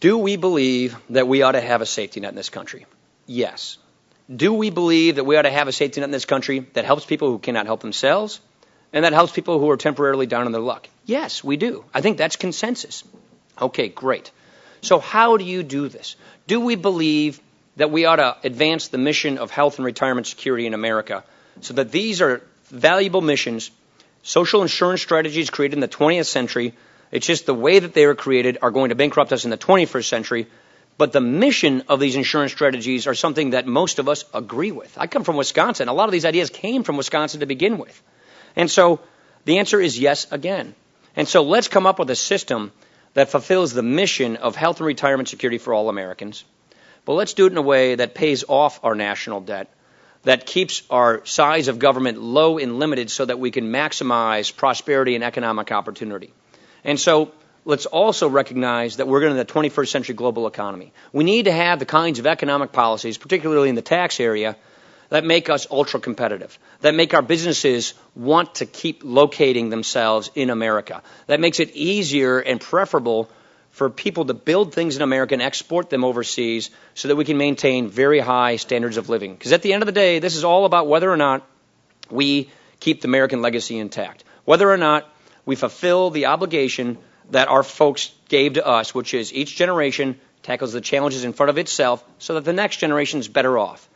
Do we believe that we ought to have a safety net in this country? Yes. Do we believe that we ought to have a safety net in this country that helps people who cannot help themselves and that helps people who are temporarily down on their luck? Yes, we do. I think that's consensus. Okay, great. So how do you do this? Do we believe that we ought to advance the mission of health and retirement security in America so that these are valuable missions, social insurance strategies created in the 20th century? It's just the way that they were created are going to bankrupt us in the 21st century. But the mission of these insurance strategies are something that most of us agree with. I come from Wisconsin. A lot of these ideas came from Wisconsin to begin with. And so the answer is yes again. And so let's come up with a system that fulfills the mission of health and retirement security for all Americans. But let's do it in a way that pays off our national debt, that keeps our size of government low and limited so that we can maximize prosperity and economic opportunity. And so let's also recognize that we're in the 21st century global economy. We need to have the kinds of economic policies, particularly in the tax area, that make us ultra competitive, that make our businesses want to keep locating themselves in America, that makes it easier and preferable for people to build things in America and export them overseas so that we can maintain very high standards of living. Because at the end of the day, this is all about whether or not we keep the American legacy intact, whether or not we fulfill the obligation that our folks gave to us, which is each generation tackles the challenges in front of itself so that the next generation is better off.